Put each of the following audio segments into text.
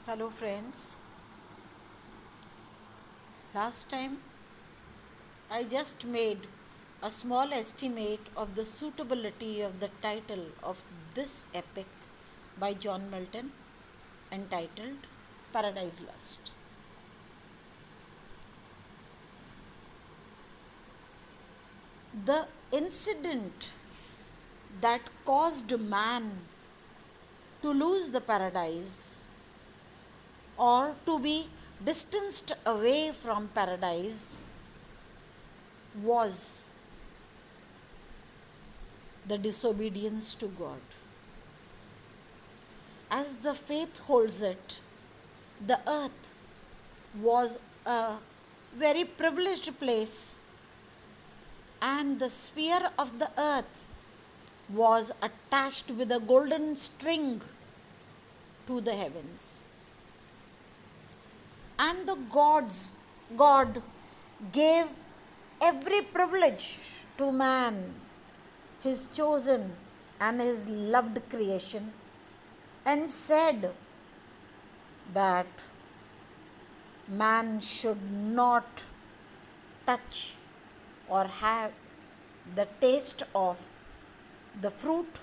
Hello friends, last time I just made a small estimate of the suitability of the title of this epic by John Milton entitled Paradise Lost. The incident that caused man to lose the paradise or to be distanced away from paradise was the disobedience to God. As the faith holds it, the earth was a very privileged place, and the sphere of the earth was attached with a golden string to the heavens. And God gave every privilege to man, his chosen and his loved creation, and said that man should not touch or have the taste of the fruit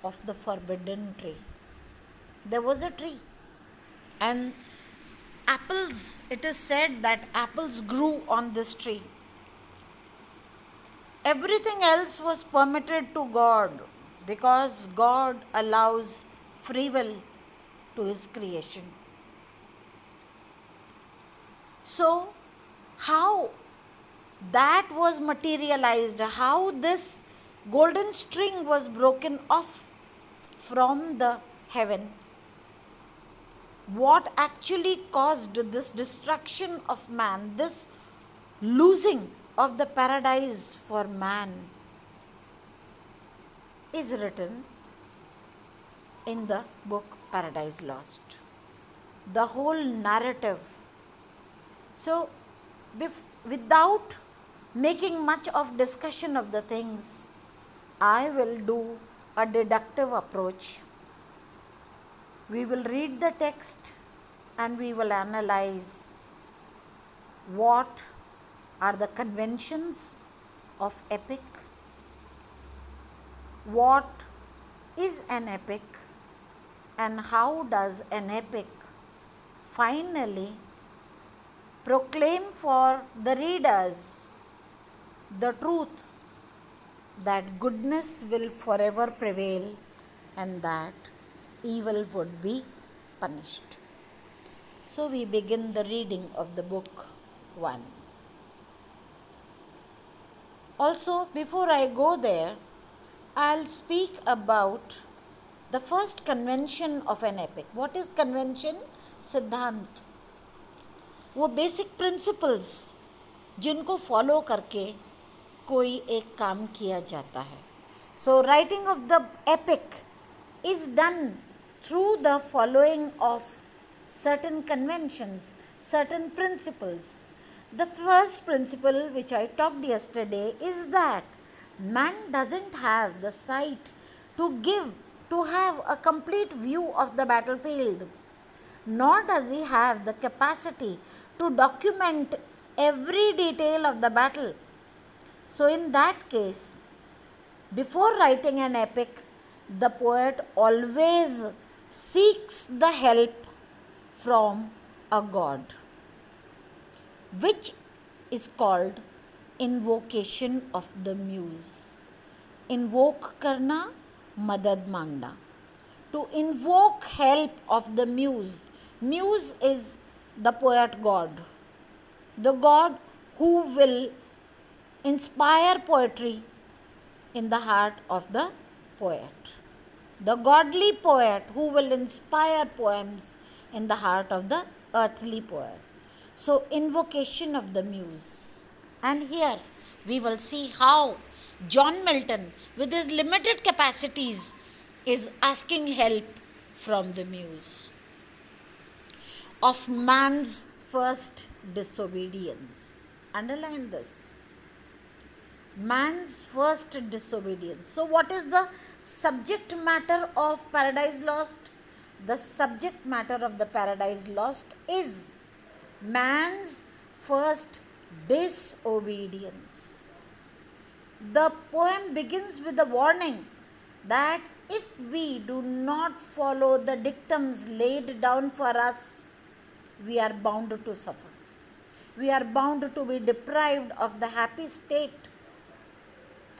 of the forbidden tree. There was a tree, and apples, it is said that apples grew on this tree. Everything else was permitted to God because God allows free will to his creation. So, how that was materialized, how this golden string was broken off from the heaven, what actually caused this destruction of man, this losing of the paradise for man, is written in the book Paradise Lost. The whole narrative. So, without making much of discussion of the things, I will do a deductive approach. We will read the text and we will analyze what are the conventions of epic, what is an epic, and how does an epic finally proclaim for the readers the truth that goodness will forever prevail and that evil would be punished. So we begin the reading of the book 1. Also, before I go there, I'll speak about the first convention of an epic. What is convention? सिद्धांत, वो basic principles जिनको follow करके कोई एक काम किया जाता है. So writing of the epic is done through the following of certain conventions, certain principles. The first principle which I talked yesterday is that man doesn't have the sight to have a complete view of the battlefield, nor does he have the capacity to document every detail of the battle. So in that case, before writing an epic, the poet always seeks the help from a god, which is called invocation of the muse. Invoke karna, madad mangna. To invoke help of the muse. Muse is the poet god, the god who will inspire poetry in the heart of the poet, the godly poet who will inspire poems in the heart of the earthly poet. So, invocation of the muse. And here we will see how John Milton, with his limited capacities, is asking help from the muse. Of man's first disobedience. Underline this. Man's first disobedience. So, what is the subject matter of Paradise Lost? the subject matter of the Paradise Lost is man's first disobedience. The poem begins with a warning that if we do not follow the dictums laid down for us, we are bound to suffer. We are bound to be deprived of the happy state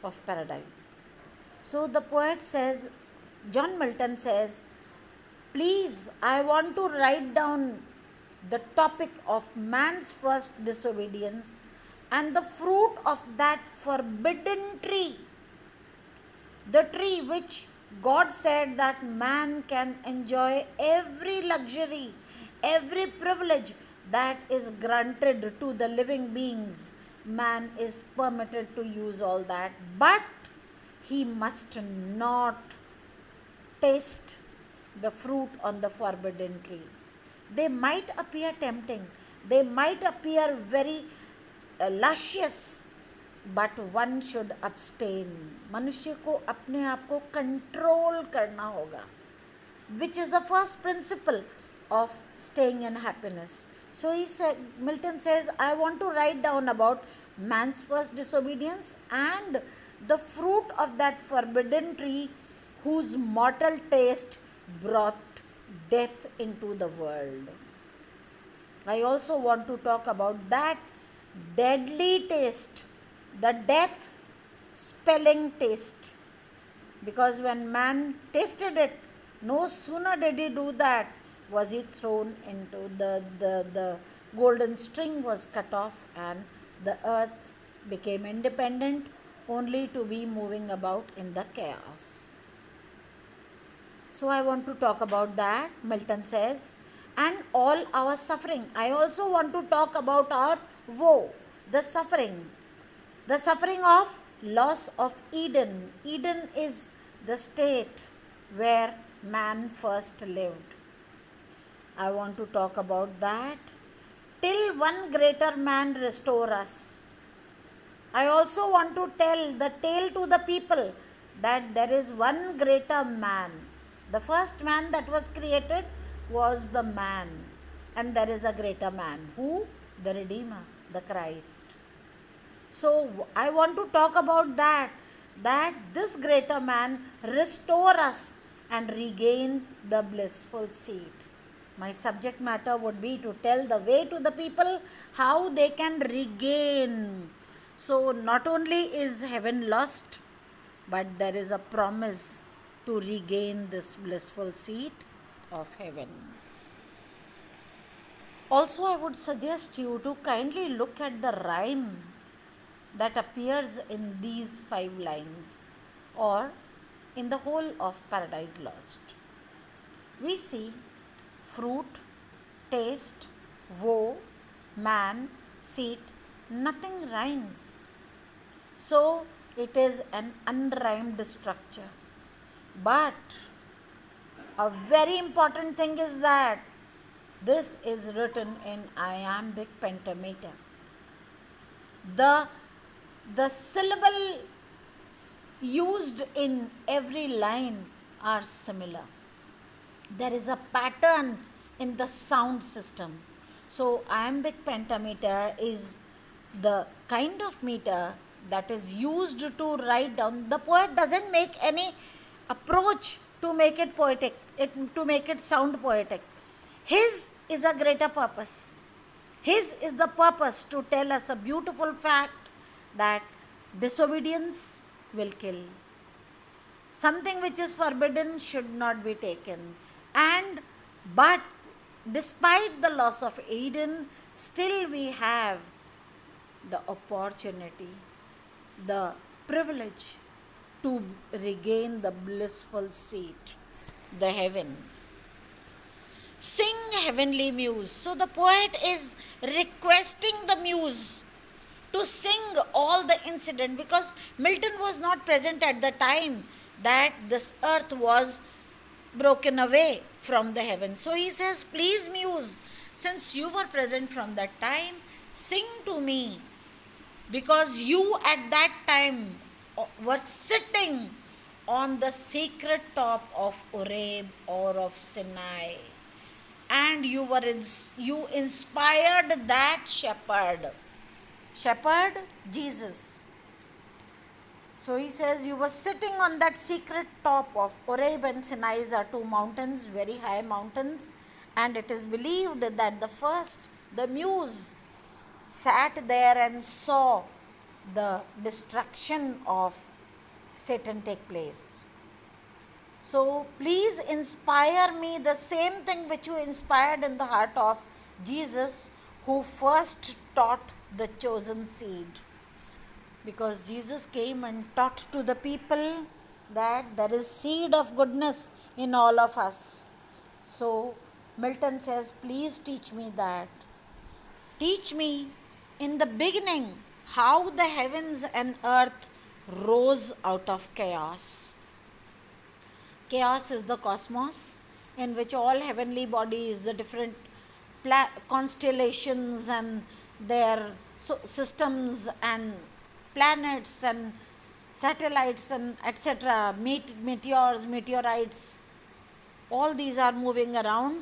of paradise. So the poet says, John Milton says, please, I want to write down the topic of man's first disobedience and the fruit of that forbidden tree. The tree which God said that man can enjoy every luxury, every privilege that is granted to the living beings. Man is permitted to use all that, but he must not taste the fruit on the forbidden tree. They might appear tempting, they might appear very luscious, but one should abstain. मनुष्य को अपने आप को control करना होगा, which is the first principle of staying in happiness. So Milton says, I want to write down about man's first disobedience and the fruit of that forbidden tree whose mortal taste brought death into the world. I also want to talk about that deadly taste, the death spelling taste, because when man tasted it, no sooner did he do that was he thrown into the golden string was cut off and the earth became independent, only to be moving about in the chaos. So I want to talk about that. Milton says, and all our suffering. I also want to talk about our woe, the suffering of loss of Eden. Eden is the state where man first lived. I want to talk about that. Till one greater man restore us. I also want to tell the tale to the people that there is one greater man. The first man that was created was the man, and there is a greater man. Who? The Redeemer, the Christ. So I want to talk about that this greater man restore us and regain the blissful seat. My subject matter would be to tell the way to the people how they can regain. So not only is heaven lost, but there is a promise to regain this blissful seat of heaven. Also, I would suggest you to kindly look at the rhyme that appears in these 5 lines or in the whole of Paradise Lost. We see fruit, taste, woe, man, seat, nothing rhymes. So it is an unrhymed structure. But a very important thing is that this is written in iambic pentameter. The syllables used in every line are similar. There is a pattern in the sound system. So iambic pentameter is the kind of meter that is used to write down. The poet doesn't make any approach to make it poetic, to make it sound poetic. His is a greater purpose. His is the purpose to tell us a beautiful fact that disobedience will kill. Something which is forbidden should not be taken. But despite the loss of Eden, still we have the opportunity, the privilege to regain the blissful seat, the heaven. Sing, heavenly muse. So the poet is requesting the muse to sing all the incident, because Milton was not present at the time that this earth was broken away from the heaven. So he says, please muse, since you were present from that time, sing to me, because you at that time were sitting on the secret top of Oreb or of Sinai, and you inspired that shepherd. Shepherd, Jesus. So he says, you were sitting on that secret top of Oreb and Sinai are two mountains, very high mountains, and it is believed that the muse, sat there and saw the destruction of Satan take place. So please inspire me the same thing which you inspired in the heart of Jesus, who first taught the chosen seed. Because Jesus came and taught to the people that there is seed of goodness in all of us. So Milton says, please teach me that. Teach me in the beginning how the heavens and earth rose out of chaos. Chaos is the cosmos, in which all heavenly bodies, the different constellations and their systems and planets and satellites and etc., meteors, meteorites, all these are moving around.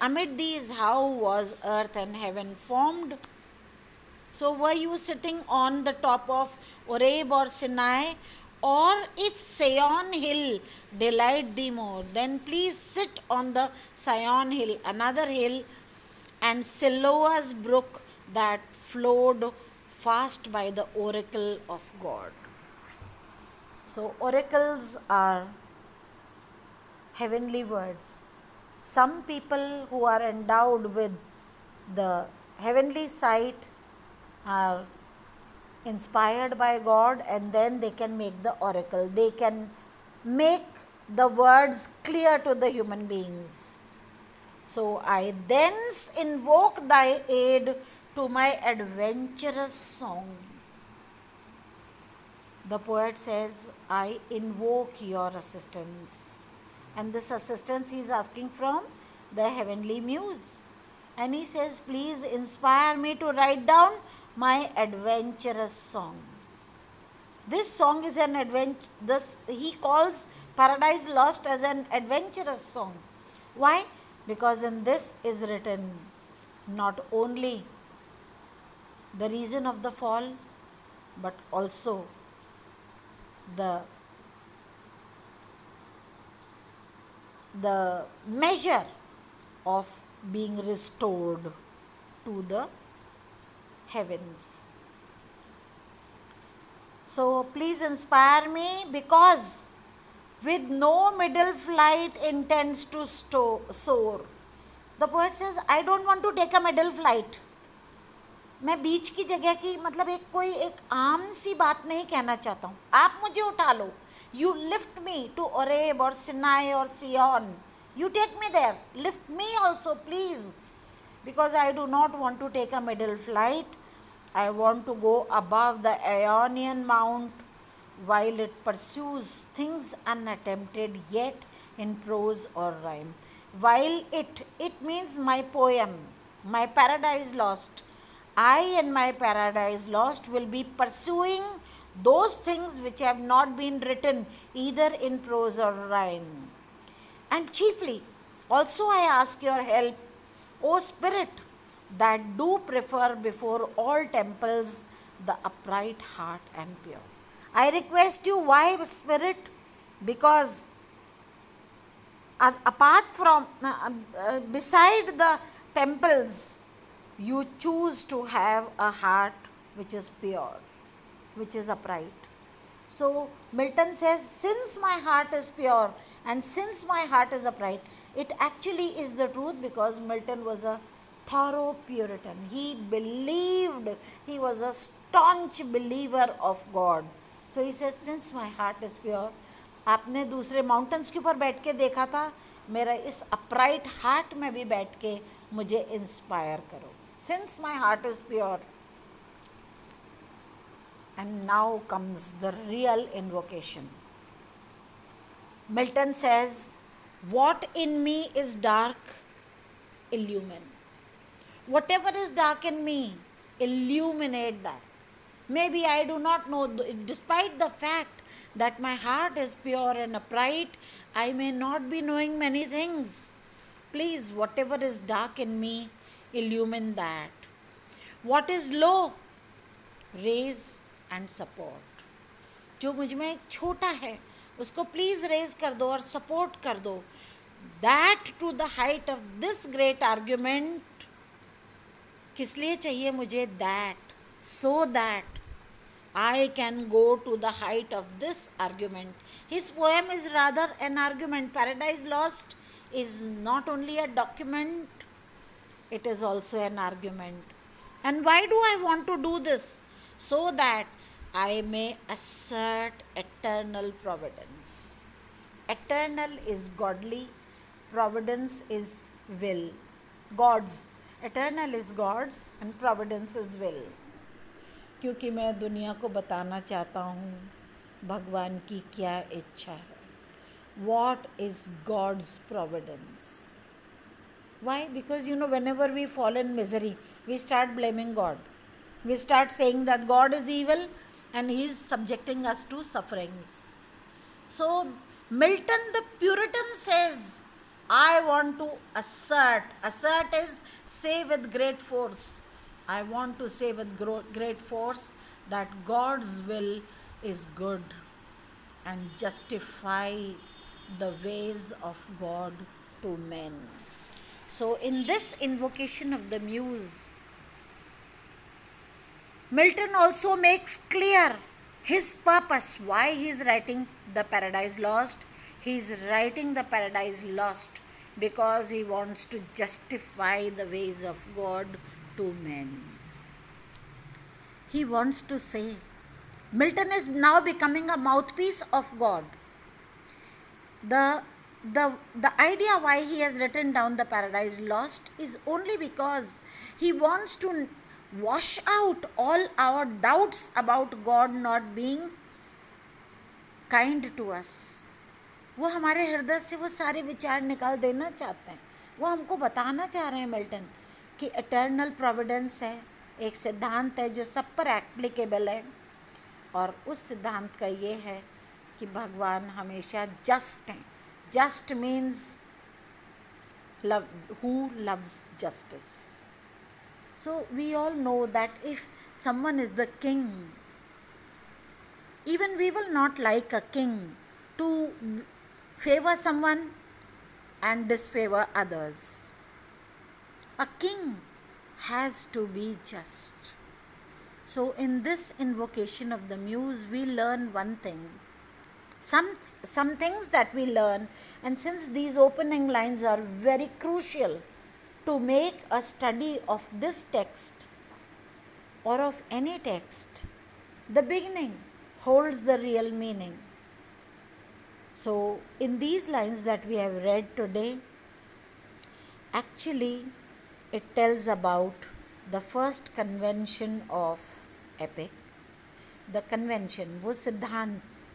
Amid these, how was earth and heaven formed? So were you sitting on the top of Oreb or Sinai, or if Sion hill delight thee more, then please sit on the Sion hill, another hill, and Siloa's brook that flowed fast by the oracle of God. So oracles are heavenly words. Some people who are endowed with the heavenly sight are inspired by God, and then they can make the oracle. They can make the words clear to the human beings. So I thence invoke thy aid to my adventurous song. The poet says, I invoke your assistance. And this assistance he is asking from the heavenly muse. And he says, please inspire me to write down my adventurous song. This song is an adventure. He calls Paradise Lost as an adventurous song. Why? Because in this is written not only the reason of the fall, but also the measure of being restored to the heavens. So please inspire me, because with no middle flight intends to soar. The poet says, I don't want to take a middle flight. मैं बीच की जगह की मतलब एक आम सी बात नहीं कहना चाहता हूँ. आप मुझे उठा लो. You lift me to Oreb or Sinai or Sion. You take me there. Lift me also, please. Because I do not want to take a middle flight. I want to go above the Ionian Mount while it pursues things unattempted yet in prose or rhyme. While it means my poem, my Paradise Lost. I and my Paradise Lost will be pursuing those things which have not been written either in prose or rhyme. And chiefly, also I ask your help, O Spirit, that do prefer before all temples the upright heart and pure. I request you, why Spirit? Because apart from, beside the temples, you choose to have a heart which is pure, which is upright. So Milton says, since my heart is pure and since my heart is upright, it actually is the truth, because Milton was a thorough Puritan. He believed, he was a staunch believer of God. So he says, since my heart is pure, आपने दूसरे mountains के ऊपर बैठ के देखा था, मेरा इस अपराइट हार्ट में भी बैठ के मुझे इंस्पायर करो. Since my heart is pure. And now comes the real invocation. Milton says, what in me is dark, illumine. Whatever is dark in me, illuminate that. Maybe I do not know, despite the fact that my heart is pure and upright, I may not be knowing many things. Please, whatever is dark in me, illumine that. What is low, raise and support. जो मुझ में एक छोटा है उसको please raise कर दो और सपोर्ट कर दो. That to the height of this great argument. किस लिए चाहिए मुझे? That, so that I can go to the height of this argument. His poem is rather an argument. Paradise Lost is not only a document, it is also an argument. And why do I want to do this? So that I may assert eternal providence. Eternal is godly, providence is will. God's. Eternal is God's and providence is will. क्योंकि मैं दुनिया को बताना चाहता हूँ भगवान की क्या इच्छा है. What is God's providence? Why? Because whenever we fall in misery, we start blaming God. We start saying that God is evil and He is subjecting us to sufferings. So Milton the Puritan says, I want to assert. Assert is say with great force. I want to say with great force that God's will is good and justify the ways of God to men. So in this invocation of the muse, Milton also makes clear his purpose, why he is writing the Paradise Lost. He is writing the Paradise Lost because he wants to justify the ways of God to men. He wants to say, Milton is now becoming a mouthpiece of God. The idea why he has written down the Paradise Lost is only because he wants to wash out all our doubts about God not being kind to us. वो हमारे हृदय से वो सारे विचार निकाल देना चाहते हैं. वो हमको बताना चाह रहे हैं मिल्टन कि इटर्नल प्रोविडेंस है, एक सिद्धांत है जो सब पर एप्लीकेबल है. और उस सिद्धांत का ये है कि भगवान हमेशा जस्ट हैं. Just means love, who loves justice. So we all know that if someone is the king, even we will not like a king to favor someone and disfavor others. A king has to be just. So in this invocation of the muse, we learn one thing. Some things that we learn, and since these opening lines are very crucial to make a study of this text or of any text, the beginning holds the real meaning. So in these lines that we have read today, actually it tells about the first convention of epic. The convention, wo siddhant.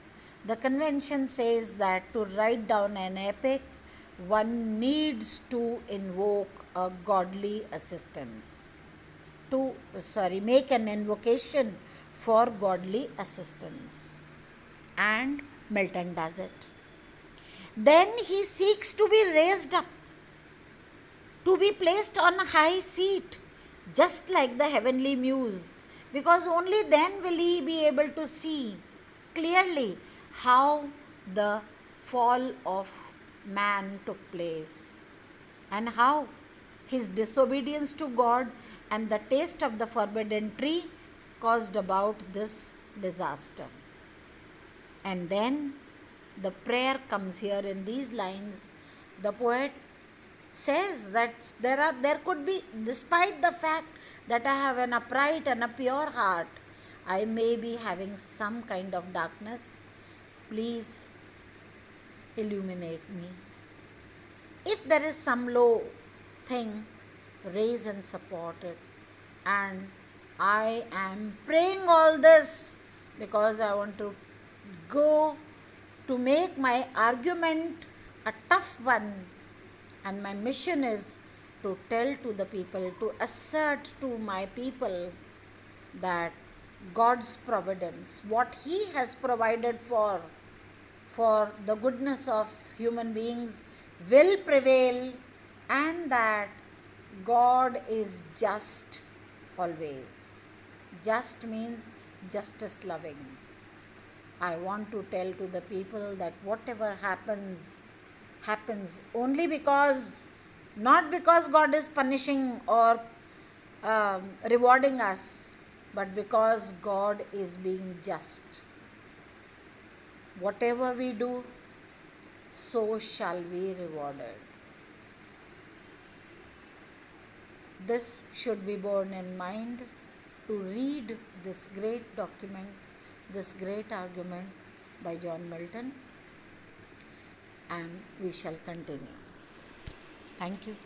The convention says that to write down an epic, one needs to invoke a godly assistance. Make an invocation for godly assistance. And Milton does it. Then he seeks to be raised up, to be placed on a high seat, just like the heavenly muse, because only then will he be able to see clearly how the fall of man took place and how his disobedience to God and the taste of the forbidden tree caused about this disaster. And then the prayer comes here in these lines. The poet says that there could be, despite the fact that I have an upright and a pure heart, I may be having some kind of darkness. Please illuminate me. If there is some low thing, raise and support it. And I am praying all this because I want to go to make my argument a tough one, and my mission is to tell to the people, to assert to my people that God's providence, what He has provided for the goodness of human beings will prevail, and that God is just always. Just means justice loving. I want to tell to the people that whatever happens, happens only because, not because God is punishing or rewarding us, but because God is being just. Whatever we do, so shall be rewarded. This should be borne in mind to read this great document, this great argument by John Milton, and we shall continue. Thank you.